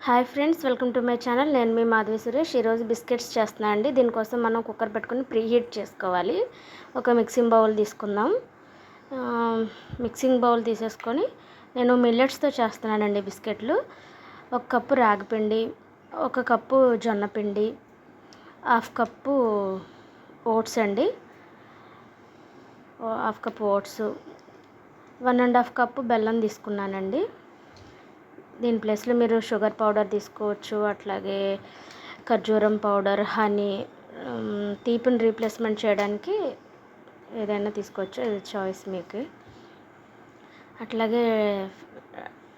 Hi friends, welcome to my channel. నేను మీ మాధవి సురేష్. ఈరోజు biscuits చేస్తున్నాను అండి. దీనికోసం మనం కుక్కర్ పెట్టుకుని ప్రీ హీట్ చేసుకోవాలి. ఒక మిక్సింగ్ బౌల్ తీసుకుందాం. మిక్సింగ్ బౌల్ తీసేసుకొని నేను మిల్లెట్స్తో చేస్తున్నానండి బిస్కెట్లు. 1 కప్పు రాగిపిండి, 1 కప్పు జొన్న పిండి, 1/2 కప్పు ఓట్స్ అండి, 1/2 కప్పు ఓట్స్, 1.5 కప్పు బెల్లం తీసుకున్నానండి. దీని ప్లేస్లో మీరు షుగర్ పౌడర్ తీసుకోవచ్చు, అట్లాగే ఖర్జూరం పౌడర్, హనీ, తీపిని రీప్లేస్మెంట్ చేయడానికి ఏదైనా తీసుకోవచ్చు, ఇది చాయిస్ మీకు. అట్లాగే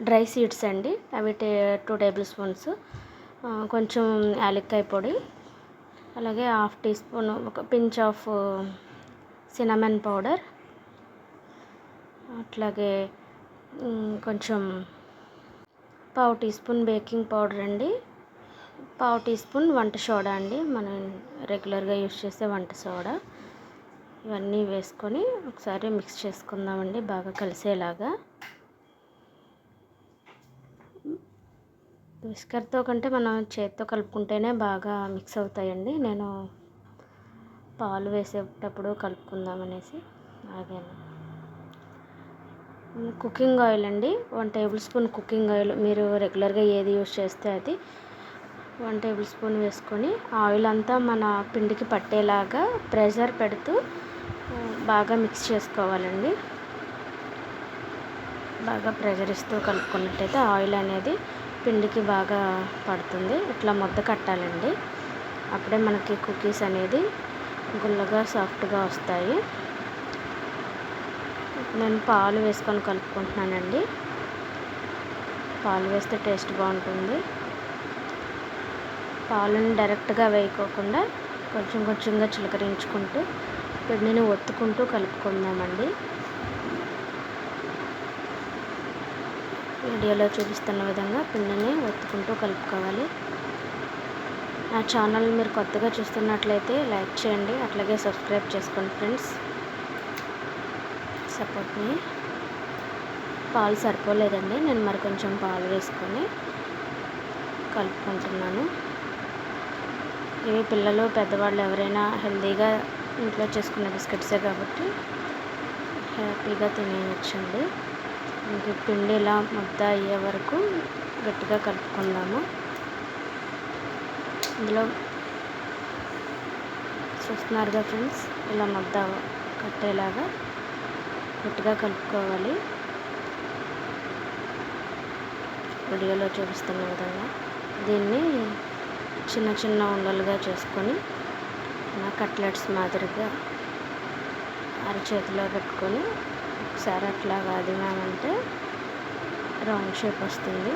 డ్రై సీడ్స్ అండి, అవి 2 టేబుల్ స్పూన్స్, కొంచెం యాలక్కాయ పొడి, అలాగే 1/2 టీ స్పూన్, ఒక పించ్ ఆఫ్ సినమన్ పౌడర్, అట్లాగే కొంచెం 1/2 టీ స్పూన్ బేకింగ్ పౌడర్ అండి, 1/2 టీ స్పూన్ వంట సోడా అండి, మనం రెగ్యులర్గా యూజ్ చేసే వంట సోడా. ఇవన్నీ వేసుకొని ఒకసారి మిక్స్ చేసుకుందామండి బాగా కలిసేలాగా. విస్కర్తో కంటే మనం చేతితో కలుపుకుంటేనే బాగా మిక్స్ అవుతాయండి. నేను పాలు వేసేటప్పుడు కలుపుకుందామనేసి ఆగాను. కుకింగ్ ఆయిల్ అండి, 1 టేబుల్ స్పూన్ కుకింగ్ ఆయిల్. మీరు రెగ్యులర్గా ఏది యూజ్ చేస్తే అది 1 టేబుల్ స్పూన్ వేసుకొని ఆయిల్ అంతా మన పిండికి పట్టేలాగా ప్రెషర్ పెడుతూ బాగా మిక్స్ చేసుకోవాలండి. బాగా ప్రెషర్ ఇస్తూ కలుపుకున్నట్టయితే ఆయిల్ అనేది పిండికి బాగా పడుతుంది. ఇట్లా ముద్ద కట్టాలండి, అప్పుడే మనకి కుకీస్ అనేది గుల్లగా సాఫ్ట్గా వస్తాయి. నేను పాలు వేసుకొని కలుపుకుంటున్నానండి. పాలు వేస్తే టేస్ట్ బాగుంటుంది. పాలను డైరెక్ట్గా వేయకోకుండా కొంచెం కొంచెంగా చిలకరించుకుంటూ పిండిని ఒత్తుకుంటూ కలుపుకుందామండి. వీడియోలో చూపిస్తున్న విధంగా పిండిని ఒత్తుకుంటూ కలుపుకోవాలి. నా ఛానల్ మీరు కొత్తగా చూస్తున్నట్లయితే లైక్ చేయండి, అట్లాగే సబ్స్క్రైబ్ చేసుకోండి ఫ్రెండ్స్. సపోర్ట్ మీ. పాలు సరిపోలేదండి, నేను మరి కొంచెం పాలు వేసుకొని కలుపుకుంటున్నాను. ఇవి పిల్లలు పెద్దవాళ్ళు ఎవరైనా హెల్తీగా ఇంట్లో చేసుకునే బిస్కెట్సే కాబట్టి హ్యాపీగా తినేయచ్చండి. ఇంక పిండి ఇలా ముద్ద అయ్యే వరకు గట్టిగా కలుపుకుందాము. ఇందులో చూస్తున్నారుగా ఫ్రెండ్స్, ఇలా ముద్ద కట్టేలాగా గట్టిగా కలుపుకోవాలి. వీడియోలో చూపిస్తున్న విధంగా దీన్ని చిన్న చిన్న ఉండలుగా చేసుకొని కట్లెట్స్ మాదిరిగా అరచేతిలో పెట్టుకొని ఒకసారి అట్లా వాదినామంటే రౌండ్ షేప్ వస్తుంది.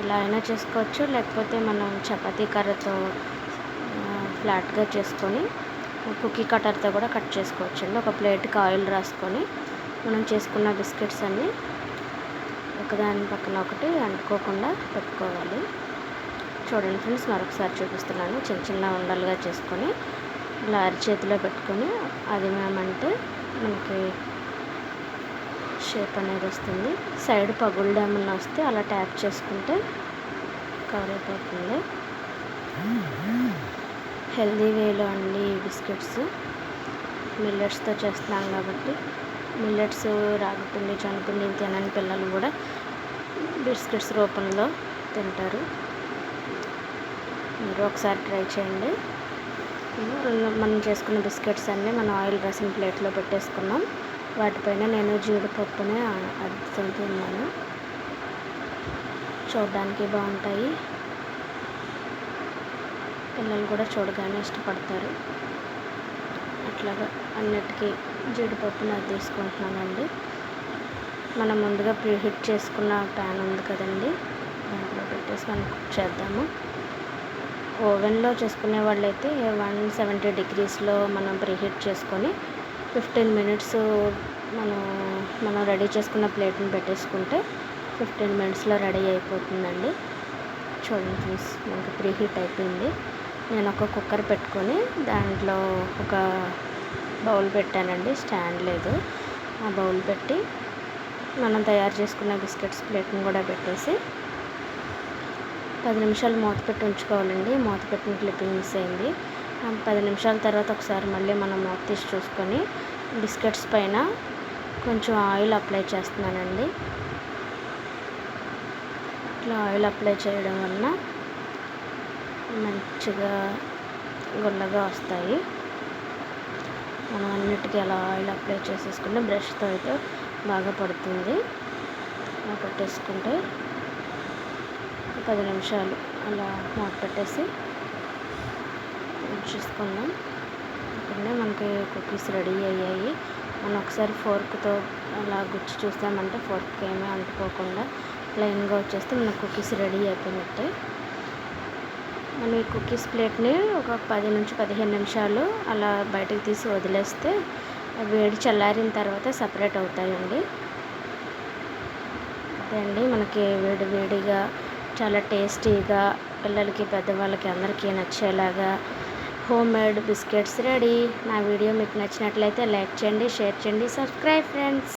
ఇలా అయినా చేసుకోవచ్చు, లేకపోతే మనం చపాతీ కర్రతో ఫ్లాట్గా చేసుకొని కుకీ కటర్తో కూడా కట్ చేసుకోవచ్చు అండి. ఒక ప్లేట్కి ఆయిల్ రాసుకొని మనం చేసుకున్న బిస్కెట్స్ అన్నీ ఒకదాని పక్కన ఒకటి అంటుకోకుండా పెట్టుకోవాలి. చూడండి ఫ్రెండ్స్, మరొకసారి చూపిస్తున్నాను. చిన్న చిన్న ఉండలుగా చేసుకొని ఇలా అరిచేతిలో పెట్టుకొని అది మేమంటే మనకి షేప్ అనేది వస్తుంది. సైడ్ పగుళ్ళు ఏమన్నా వస్తే అలా ట్యాప్ చేసుకుంటే కవర్ అయిపోతుంది. హెల్దీ వేలో అండి ఈ బిస్కెట్స్. మిల్లెట్స్తో చేస్తున్నాం కాబట్టి మిల్లెట్స్, రాగిపిండి, జొన్నపిండి తినని పిల్లలు కూడా బిస్కెట్స్ రూపంలో తింటారు. మీరు ఒకసారి ట్రై చేయండి. మనం చేసుకున్న బిస్కెట్స్ అన్నీ మనం ఆయిల్ రాసిన ప్లేట్లో పెట్టేసుకున్నాం. వాటిపైన నేను జీడిపప్పుని అద్దుతున్నాను. చూడడానికి బాగుంటాయి, పిల్లలు కూడా చూడగానే ఇష్టపడతారు. అట్లాగా అన్నిటికీ జీడిపప్పుని తీసుకుంటున్నానండి. మనం ముందుగా ప్రీహీట్ చేసుకున్న ప్యాన్ ఉంది కదండి, దాంట్లో పెట్టేసి మనం కుక్ చేద్దాము. ఓవెన్లో చేసుకునే వాళ్ళైతే 170 degreesలో మనం ప్రీహీట్ చేసుకొని 15 minutes మనం రెడీ చేసుకున్న ప్లేట్ని పెట్టేసుకుంటే 15 minutesలో రెడీ అయిపోతుందండి. చూడండి ఫ్రెండ్స్, మనకి ప్రీహీట్ అయిపోయింది. నేను ఒక కుక్కర్ పెట్టుకొని దాంట్లో ఒక బౌల్ పెట్టానండి, స్టాండ్ లేదు. ఆ బౌల్ పెట్టి మనం తయారు చేసుకున్న బిస్కెట్స్ ప్లేట్ని కూడా పెట్టేసి 10 నిమిషాలు మూత పెట్టి ఉంచుకోవాలండి. మూత పెట్టిన క్లిప్పింగ్ మిస్ అయింది. 10 నిమిషాల తర్వాత ఒకసారి మళ్ళీ మనం మూత తీసి చూసుకొని బిస్కెట్స్ పైన కొంచెం ఆయిల్ అప్లై చేస్తున్నానండి. ఇట్లా ఆయిల్ అప్లై చేయడం వలన మంచిగా గుల్లగా వస్తాయి. మనం అన్నిటికీ అలా ఆయిల్ అప్లై చేసేసుకుంటే బ్రష్తో అయితే బాగా పడుతుంది. అలా పెట్టేసుకుంటే 10 నిమిషాలు అలా మూత పెట్టేసి ఉంచేసుకుందాం. ఇప్పుడే మనకి కుకీస్ రెడీ అయ్యాయి. మనం ఒకసారి ఫోర్క్తో అలా గుచ్చి చూస్తామంటే ఫోర్క్కి ఏమీ అంటుకోకుండా ప్లెయిన్గా వచ్చేస్తే మన కుకీస్ రెడీ అయిపోయినట్టే. మనం ఈ కుకీస్ ప్లేట్ని ఒక 10 నుంచి 15 నిమిషాలు అలా బయటకు తీసి వదిలేస్తే వేడి చల్లారిన తర్వాత సపరేట్ అవుతాయండి. అదే అండి, మనకి వేడి వేడిగా చాలా టేస్టీగా పిల్లలకి పెద్దవాళ్ళకి అందరికీ నచ్చేలాగా హోమ్ మేడ్ బిస్కెట్స్ రెడీ. నా వీడియో మీకు నచ్చినట్లయితే లైక్ చేయండి, షేర్ చేయండి, సబ్స్క్రైబ్ ఫ్రెండ్స్.